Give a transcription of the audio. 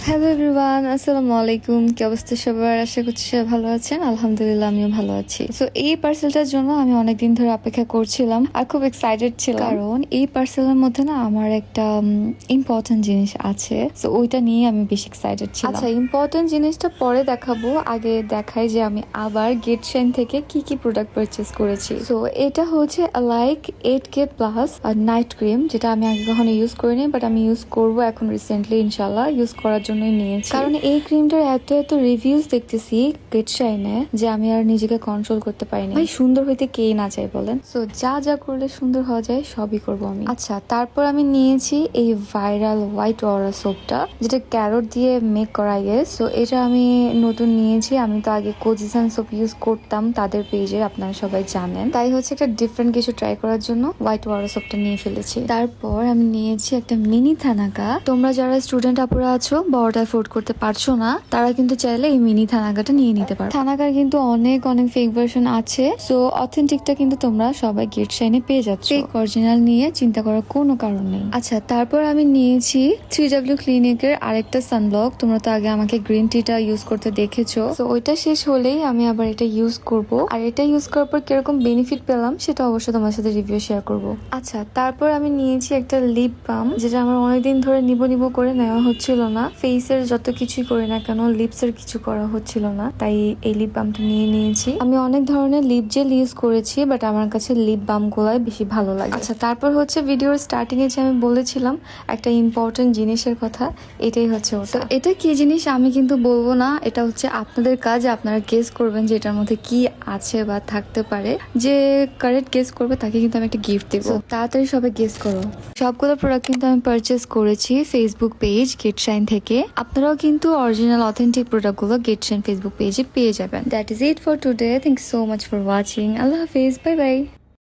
Hello everyone, আসসালামু আলাইকুম। কি অবস্থা সবার? আশা করছি সবাই ভালো আছেন। আলহামদুলিল্লাহ, আমিও ভালো আছি। সো এই পার্সেলটার জন্য আমি অনেকদিন ধরে অপেক্ষা করছিলাম আর খুব এক্সাইটেড ছিলাম, কারণ এই পার্সেলের মধ্যে না আমার একটা ইম্পর্টেন্ট জিনিস আছে। সো ওইটা নিয়ে আমি বেশ এক্সাইটেড ছিলাম। আচ্ছা, ইম্পর্টেন্ট জিনিসটা পরে দেখাবো, আগে দেখাই যে আমি আবার গেট শাইন থেকে কি কি প্রোডাক্ট পারচেস করেছি। সো এটা হচ্ছে like 8K plus night cream, যেটা আমি আগে কখনো ইউজ করিনি, বাট আমি ইউজ করবো এখন রিসেন্টলি ইনশাল্লাহ। ইউজ করার জন্য নিয়েছি, কারণ এই ক্রিমটার এত এত রিভিউজ দেখতেছি গেট শাইনে যে আমি আর নিজেকে কন্ট্রোল করতে পারিনি। ভাই, সুন্দর হইতে কে না চাই বলেন? সো যা যা করলে সুন্দর হওয়া যায় সবই করবো আমি। আচ্ছা, তারপর আমি নিয়েছি এই ভাইরাল হোয়াইট অরা সোপটা, যেটা ক্যারট দিয়ে মেক করা গেছে। সো এটা আমি নতুন নিয়েছি। আমি তো আগে কোজিসান সোপ ইউজ করতাম তাদের পেজে, আপনারা সবাই জানেন। তাই হচ্ছে একটা ডিফারেন্ট কিছু ট্রাই করার জন্য হোয়াইট অরা সোপটা নিয়ে ফেলেছি। তারপর আমি নিয়েছি একটা মিনি থানাকা। তোমরা যারা স্টুডেন্ট আপুরা আছো, বড়টা অ্যাফোর্ড করতে পারছো না, তারা কিন্তু চাইলে এই মিনি থানাকাটা নিয়ে নিতে পারো। থানাকার কিন্তু অনেক অনেক ফেক ভার্সন আছে। সো অথেন্টিকটা কিন্তু তোমরা সবাই গেট শাইনে পেয়ে যাচ্ছ। ফেক অরিজিনাল নিয়ে চিন্তা করার কোনো কারণ নেই। আচ্ছা, তারপর আমি নিয়েছি 3W ক্লিনিকের আরেকটা সানব্লক। তোমরা তো আগে আমাকে গ্রিন টিটা ইউজ করতে দেখেছো। তো ওইটা শেষ হলেই আমি আবার এটা ইউজ করব, আর এটা ইউজ করার পর কিরকম বেনিফিট পেলাম সেটা অবশ্যই তোমার সাথে রিভিউ শেয়ার করব। আচ্ছা, তারপর আমি নিয়েছি একটা লিপ বাম, যেটা আমার অনেকদিন ধরে নিব করে নেওয়া হচ্ছিল না। ফেসের যত কিছুই করি না কেন, লিপসের কিছু করা হচ্ছিল না, তাই এই লিপ বামটা নিয়ে নিয়েছি। আমি অনেক ধরনের লিপ জেল ইউজ করেছি, বাট আমার কাছে লিপ বাম গুলাই বেশি ভালো লাগে। আচ্ছা, তারপর হচ্ছে ভিডিওর স্টার্টিং এ যে আমি বলেছিলাম একটা ইম্পর্টেন্ট জিনিসের কথা, এটাই হচ্ছে ওটা। এটা কি জিনিস আমি কিন্তু বলবো না, এটা হচ্ছে আপনাদের কাজ। আপনারা গেস করবেন যে এটার মধ্যে কি আছে বা থাকতে পারে। যে কারেক্ট গেস করবে তাকে কিন্তু আমি একটা গিফট দেবো। তাড়াতাড়ি সবাই গেস করো। সবগুলো প্রোডাক্ট কিন্তু আমি পারচেস করেছি ফেসবুক পেজ গেট শাইন থেকে। আপনারাও কিন্তু অরিজিনাল অথেন্টিক প্রোডাক্টগুলো গেট শাইন ফেসবুক পেজে পেয়ে যাবেন। That is it for today. Thank you so much for watching. আল্লাহ হাফিজ, বাই বাই।